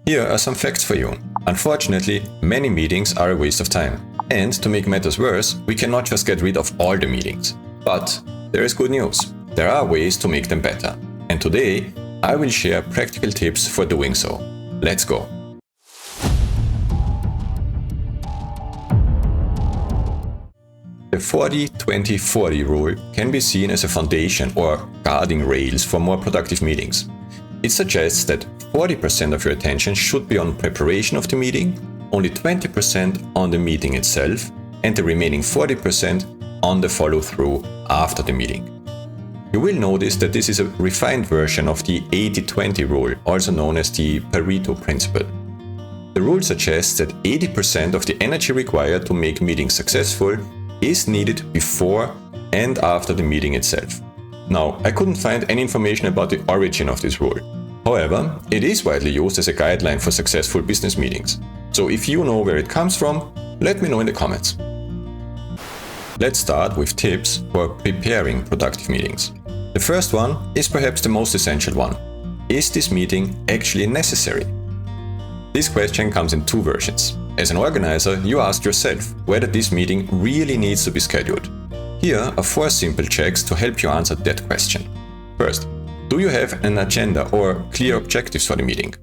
Here are some facts for you. Unfortunately, many meetings are a waste of time. And to make matters worse, we cannot just get rid of all the meetings. But there is good news. There are ways to make them better. And today, I will share practical tips for doing so. Let's go. The 40-20-40 rule can be seen as a foundation or guarding rails for more productive meetings. It suggests that 40% of your attention should be on preparation of the meeting, only 20% on the meeting itself, and the remaining 40% on the follow-through after the meeting. You will notice that this is a refined version of the 80-20 rule, also known as the Pareto principle. The rule suggests that 80% of the energy required to make meetings successful is needed before and after the meeting itself. Now, I couldn't find any information about the origin of this rule. However, it is widely used as a guideline for successful business meetings. So if you know where it comes from, let me know in the comments. Let's start with tips for preparing productive meetings. The first one is perhaps the most essential one. Is this meeting actually necessary? This question comes in two versions. As an organizer, you ask yourself whether this meeting really needs to be scheduled. Here are 4 simple checks to help you answer that question. First, do you have an agenda or clear objectives for the meeting?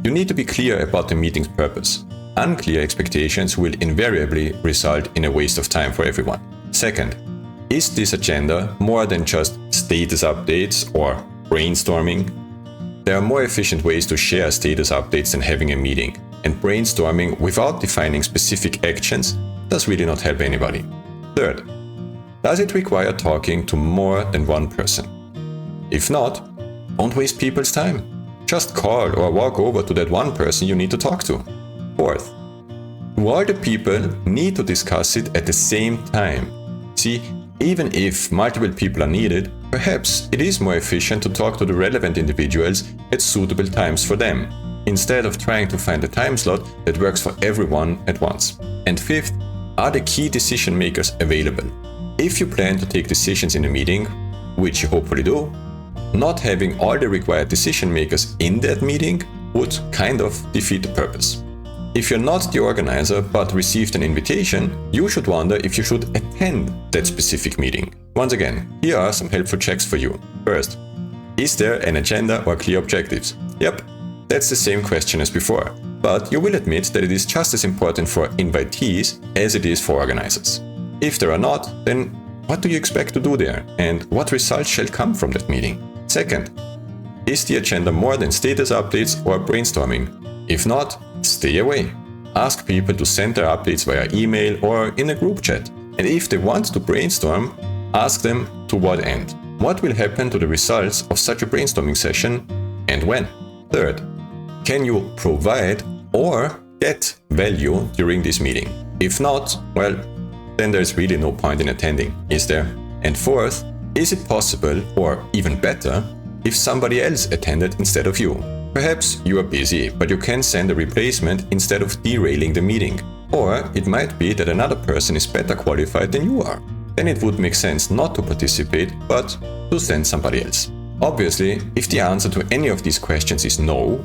You need to be clear about the meeting's purpose. Unclear expectations will invariably result in a waste of time for everyone. Second, is this agenda more than just status updates or brainstorming? There are more efficient ways to share status updates than having a meeting, and brainstorming without defining specific actions does really not help anybody. Third, does it require talking to more than one person? If not, don't waste people's time. Just call or walk over to that one person you need to talk to. Fourth, do all the people need to discuss it at the same time? See, even if multiple people are needed, perhaps it is more efficient to talk to the relevant individuals at suitable times for them, instead of trying to find a time slot that works for everyone at once. And fifth, are the key decision makers available? If you plan to take decisions in a meeting, which you hopefully do, not having all the required decision makers in that meeting would kind of defeat the purpose. If you're not the organizer but received an invitation, you should wonder if you should attend that specific meeting. Once again, here are some helpful checks for you. First, is there an agenda or clear objectives? Yep, that's the same question as before, but you will admit that it is just as important for invitees as it is for organizers. If there are not, then what do you expect to do there, and what results shall come from that meeting? Second, is the agenda more than status updates or brainstorming? If not, stay away. Ask people to send their updates via email or in a group chat. And if they want to brainstorm, ask them to what end. What will happen to the results of such a brainstorming session and when? Third, can you provide or get value during this meeting? If not, well, then there's really no point in attending, is there? And fourth, is it possible, or even better, if somebody else attended instead of you? Perhaps you are busy, but you can send a replacement instead of derailing the meeting. Or it might be that another person is better qualified than you are. Then it would make sense not to participate, but to send somebody else. Obviously, if the answer to any of these questions is no,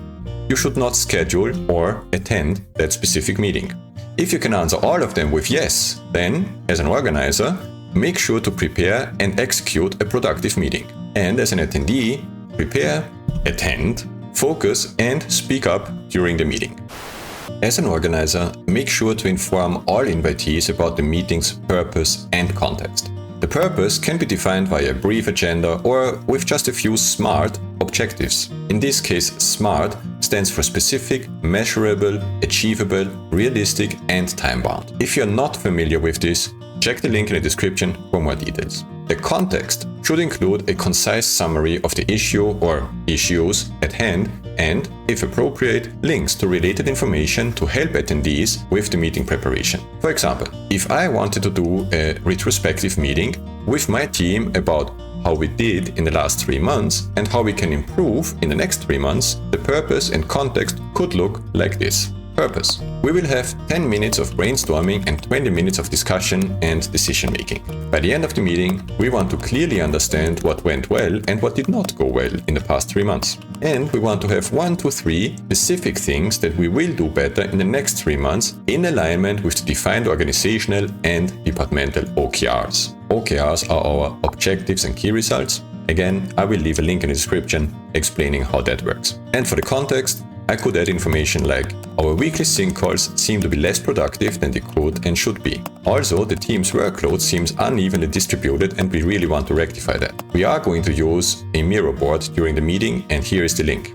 you should not schedule or attend that specific meeting. If you can answer all of them with yes, then, as an organizer, make sure to prepare and execute a productive meeting. And as an attendee, prepare, attend, focus, and speak up during the meeting. As an organizer, make sure to inform all invitees about the meeting's purpose and context. The purpose can be defined via a brief agenda or with just a few SMART objectives. In this case, SMART stands for specific, measurable, achievable, realistic, and time-bound. If you're not familiar with this, check the link in the description for more details. The context should include a concise summary of the issue or issues at hand and, if appropriate, links to related information to help attendees with the meeting preparation. For example, if I wanted to do a retrospective meeting with my team about how we did in the last 3 months and how we can improve in the next 3 months, the purpose and context could look like this. Purpose. We will have 10 minutes of brainstorming and 20 minutes of discussion and decision making. By the end of the meeting, we want to clearly understand what went well and what did not go well in the past 3 months. And we want to have 1 to 3 specific things that we will do better in the next 3 months in alignment with the defined organizational and departmental OKRs. OKRs are our objectives and key results. Again, I will leave a link in the description explaining how that works. And for the context, I could add information like our weekly sync calls seem to be less productive than they could and should be. Also, the team's workload seems unevenly distributed and we really want to rectify that. We are going to use a Miro board during the meeting and here is the link.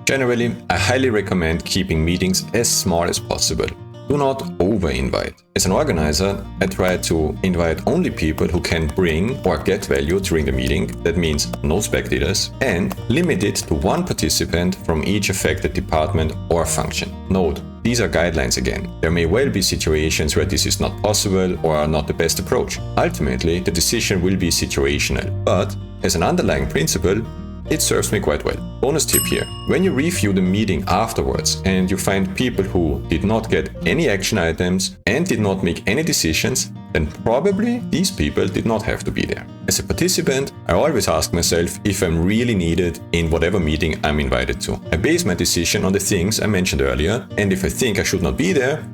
Generally, I highly recommend keeping meetings as small as possible. Do not over-invite. As an organizer, I try to invite only people who can bring or get value during the meeting, that means no spectators, and limit it to 1 participant from each affected department or function. Note, these are guidelines again. There may well be situations where this is not possible or not the best approach. Ultimately, the decision will be situational, but as an underlying principle, it serves me quite well. Bonus tip here. When you review the meeting afterwards and you find people who did not get any action items and did not make any decisions, then probably these people did not have to be there. As a participant, I always ask myself if I'm really needed in whatever meeting I'm invited to. I base my decision on the things I mentioned earlier, and if I think I should not be there,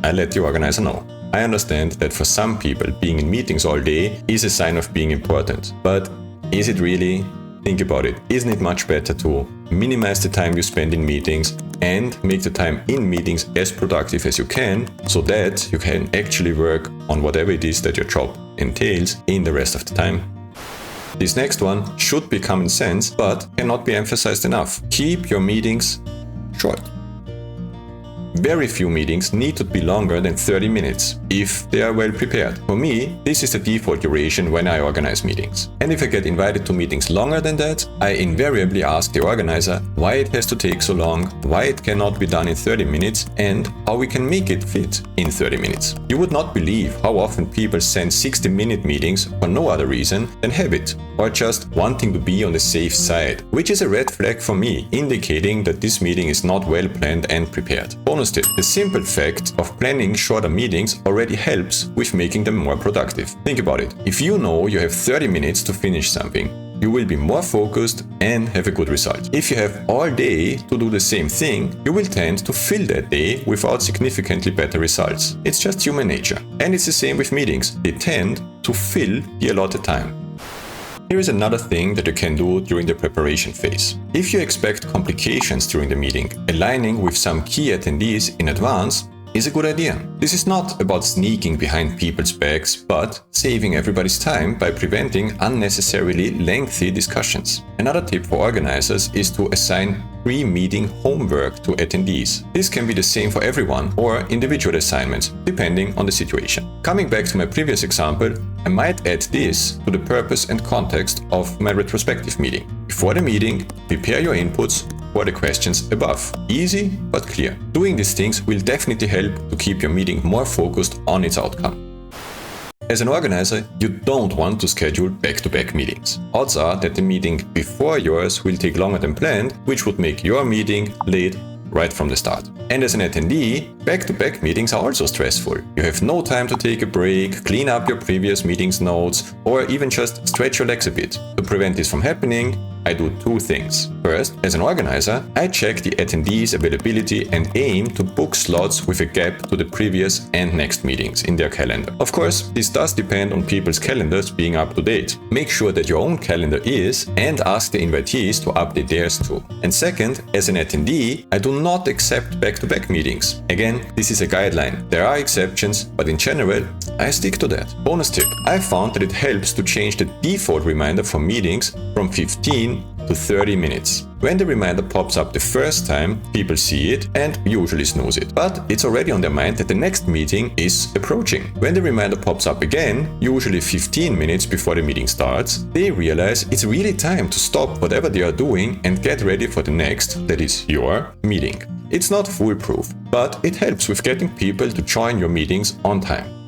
I let the organizer know. I understand that for some people, being in meetings all day is a sign of being important, but is it really? Think about it. Isn't it much better to minimize the time you spend in meetings and make the time in meetings as productive as you can so that you can actually work on whatever it is that your job entails in the rest of the time? This next one should be common sense, but cannot be emphasized enough. Keep your meetings short. Very few meetings need to be longer than 30 minutes, if they are well prepared. For me, this is the default duration when I organize meetings. And if I get invited to meetings longer than that, I invariably ask the organizer why it has to take so long, why it cannot be done in 30 minutes, and how we can make it fit in 30 minutes. You would not believe how often people send 60-minute meetings for no other reason than habit, or just wanting to be on the safe side, which is a red flag for me, indicating that this meeting is not well planned and prepared. Bonus tip. The simple fact of planning shorter meetings already helps with making them more productive. Think about it. If you know you have 30 minutes to finish something, you will be more focused and have a good result. If you have all day to do the same thing, you will tend to fill that day without significantly better results. It's just human nature. And it's the same with meetings. They tend to fill the allotted time. Here is another thing that you can do during the preparation phase. If you expect complications during the meeting, aligning with some key attendees in advance is a good idea. This is not about sneaking behind people's backs, but saving everybody's time by preventing unnecessarily lengthy discussions. Another tip for organizers is to assign pre-meeting homework to attendees. This can be the same for everyone or individual assignments, depending on the situation. Coming back to my previous example, I might add this to the purpose and context of my retrospective meeting. Before the meeting, prepare your inputs for the questions above. Easy but clear. Doing these things will definitely help to keep your meeting more focused on its outcome. As an organizer, you don't want to schedule back-to-back meetings. Odds are that the meeting before yours will take longer than planned, which would make your meeting late right from the start. And as an attendee, back-to-back meetings are also stressful. You have no time to take a break, clean up your previous meeting's notes, or even just stretch your legs a bit. To prevent this from happening, I do 2 things. First, as an organizer, I check the attendees' availability and aim to book slots with a gap to the previous and next meetings in their calendar. Of course, this does depend on people's calendars being up to date. Make sure that your own calendar is, and ask the invitees to update theirs too. And second, as an attendee, I do not accept back-to-back meetings. Again, this is a guideline. There are exceptions, but in general, I stick to that. Bonus tip. I found that it helps to change the default reminder for meetings from 15 to 30 minutes. When the reminder pops up the first time, people see it and usually snooze it. But it's already on their mind that the next meeting is approaching. When the reminder pops up again, usually 15 minutes before the meeting starts, they realize it's really time to stop whatever they are doing and get ready for the next, that is your meeting. It's not foolproof, but it helps with getting people to join your meetings on time.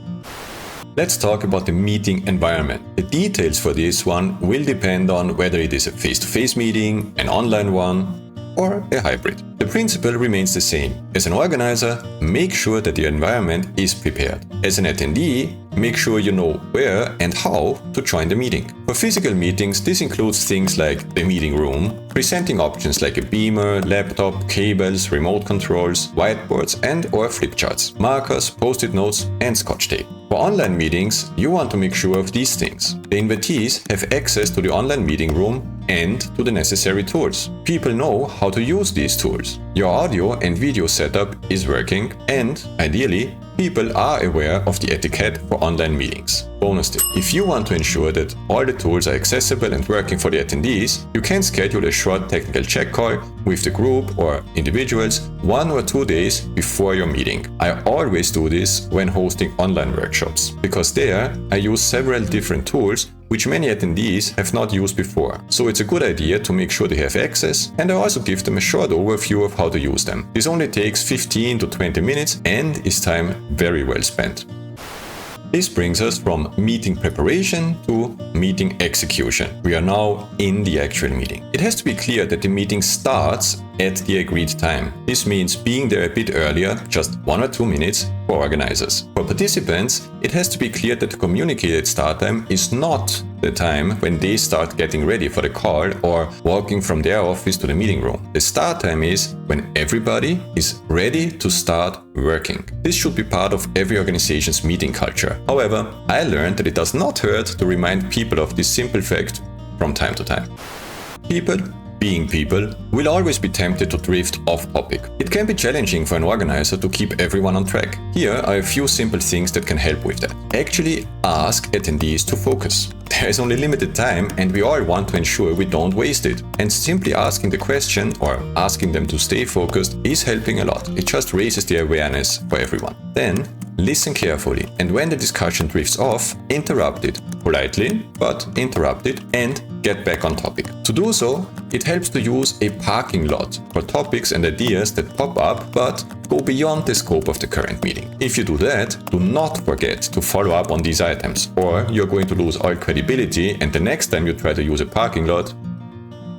Let's talk about the meeting environment. The details for this one will depend on whether it is a face-to-face meeting, an online one, or a hybrid. The principle remains the same. As an organizer, make sure that the environment is prepared. As an attendee, make sure you know where and how to join the meeting. For physical meetings, this includes things like the meeting room, presenting options like a beamer, laptop, cables, remote controls, whiteboards and/or flip charts, markers, post-it notes, and scotch tape. For online meetings, you want to make sure of these things. The invitees have access to the online meeting room and to the necessary tools. People know how to use these tools. Your audio and video setup is working, and, ideally, people are aware of the etiquette for online meetings. Bonus tip: if you want to ensure that all the tools are accessible and working for the attendees, you can schedule a short technical check call with the group or individuals 1 or 2 days before your meeting. I always do this when hosting online workshops, because there I use several different tools which many attendees have not used before. So it's a good idea to make sure they have access, and I also give them a short overview of how to use them. This only takes 15 to 20 minutes and is time very well spent. This brings us from meeting preparation to meeting execution. We are now in the actual meeting. It has to be clear that the meeting starts at the agreed time. This means being there a bit earlier, just 1 or 2 minutes, for organizers. For participants, it has to be clear that the communicated start time is not the time when they start getting ready for the call or walking from their office to the meeting room. The start time is when everybody is ready to start working. This should be part of every organization's meeting culture. However, I learned that it does not hurt to remind people of this simple fact from time to time. People, being people, will always be tempted to drift off topic. It can be challenging for an organizer to keep everyone on track. Here are a few simple things that can help with that. Actually ask attendees to focus. There is only limited time and we all want to ensure we don't waste it. And simply asking the question or asking them to stay focused is helping a lot. It just raises the awareness for everyone. Then, listen carefully, and when the discussion drifts off, interrupt it. Politely, but interrupt it and get back on topic. To do so, it helps to use a parking lot for topics and ideas that pop up but go beyond the scope of the current meeting. If you do that, do not forget to follow up on these items, or you're going to lose all credibility, and the next time you try to use a parking lot,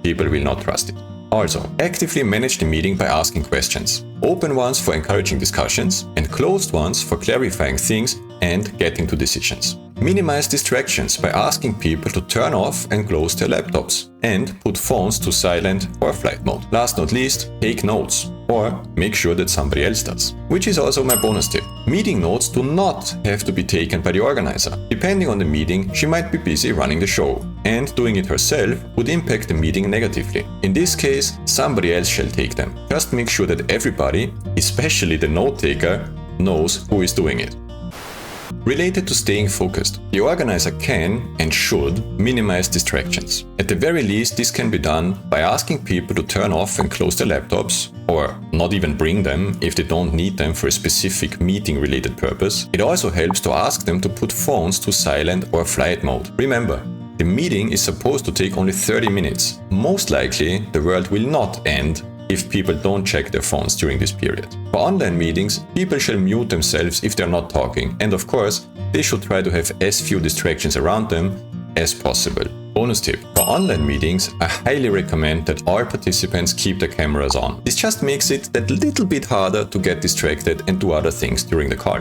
people will not trust it. Also, actively manage the meeting by asking questions. Open ones for encouraging discussions and closed ones for clarifying things and getting to decisions. Minimize distractions by asking people to turn off and close their laptops and put phones to silent or flight mode. Last not least, take notes, or make sure that somebody else does. Which is also my bonus tip. Meeting notes do not have to be taken by the organizer. Depending on the meeting, she might be busy running the show, and doing it herself would impact the meeting negatively. In this case, somebody else shall take them. Just make sure that everybody, especially the note taker, knows who is doing it. Related to staying focused, the organizer can and should minimize distractions. At the very least, this can be done by asking people to turn off and close their laptops, or not even bring them if they don't need them for a specific meeting-related purpose. It also helps to ask them to put phones to silent or flight mode. Remember, the meeting is supposed to take only 30 minutes. Most likely, the world will not end if people don't check their phones during this period. For online meetings, people shall mute themselves if they're not talking, and of course, they should try to have as few distractions around them as possible. Bonus tip: for online meetings, I highly recommend that all participants keep their cameras on. This just makes it that little bit harder to get distracted and do other things during the call.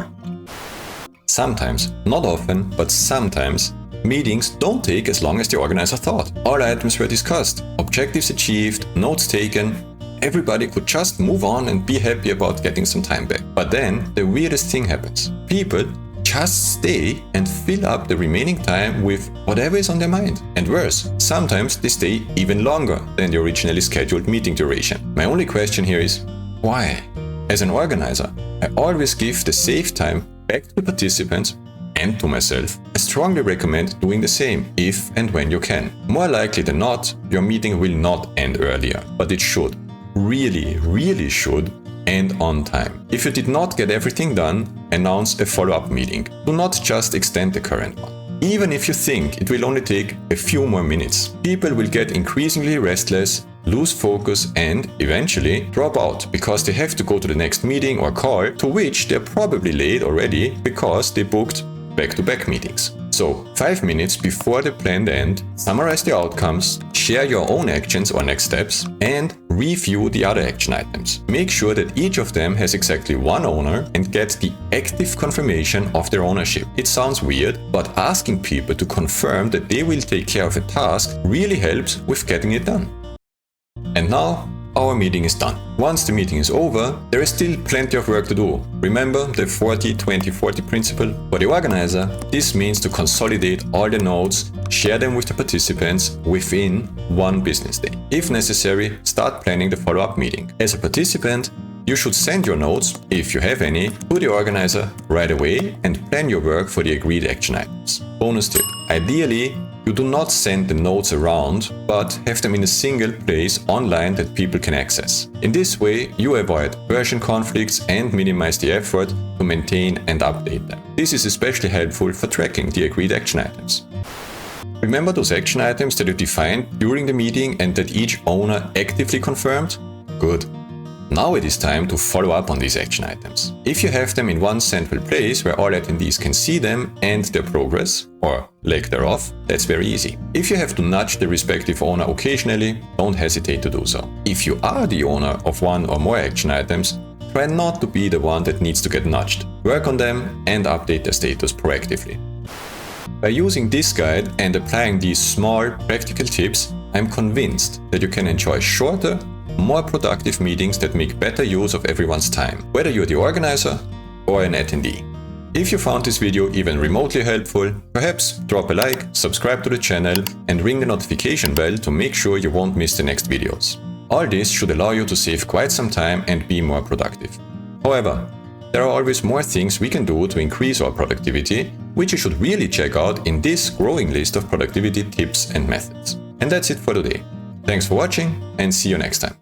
Sometimes, not often, but sometimes, meetings don't take as long as the organizer thought. All items were discussed, objectives achieved, notes taken. Everybody could just move on and be happy about getting some time back. But then, the weirdest thing happens. People just stay and fill up the remaining time with whatever is on their mind. And worse, sometimes they stay even longer than the originally scheduled meeting duration. My only question here is, why? As an organizer, I always give the saved time back to the participants and to myself. I strongly recommend doing the same if and when you can. More likely than not, your meeting will not end earlier, but it should. Really should end on time. If you did not get everything done, announce a follow-up meeting. Do not just extend the current one. Even if you think it will only take a few more minutes, people will get increasingly restless, lose focus and eventually drop out because they have to go to the next meeting or call, to which they're probably late already because they booked back-to-back meetings. So 5 minutes before the planned end, summarize the outcomes, share your own actions or next steps, and review the other action items. Make sure that each of them has exactly one owner and get the active confirmation of their ownership. It sounds weird, but asking people to confirm that they will take care of a task really helps with getting it done. And now, our meeting is done. Once the meeting is over, there is still plenty of work to do. Remember the 40-20-40 principle? For the organizer, this means to consolidate all the notes, share them with the participants within one business day. If necessary, start planning the follow-up meeting. As a participant, you should send your notes, if you have any, to the organizer right away and plan your work for the agreed action items. Bonus tip: ideally, you do not send the notes around, but have them in a single place online that people can access. In this way, you avoid version conflicts and minimize the effort to maintain and update them. This is especially helpful for tracking the agreed action items. Remember those action items that you defined during the meeting and that each owner actively confirmed? Good. Now it is time to follow up on these action items. If you have them in one central place where all attendees can see them and their progress, or lack thereof, that's very easy. If you have to nudge the respective owner occasionally, don't hesitate to do so. If you are the owner of one or more action items, try not to be the one that needs to get nudged. Work on them and update their status proactively. By using this guide and applying these small, practical tips, I'm convinced that you can enjoy shorter, more productive meetings that make better use of everyone's time, whether you're the organizer or an attendee. If you found this video even remotely helpful, perhaps drop a like, subscribe to the channel, and ring the notification bell to make sure you won't miss the next videos. All this should allow you to save quite some time and be more productive. However, there are always more things we can do to increase our productivity, which you should really check out in this growing list of productivity tips and methods. And that's it for today. Thanks for watching and see you next time.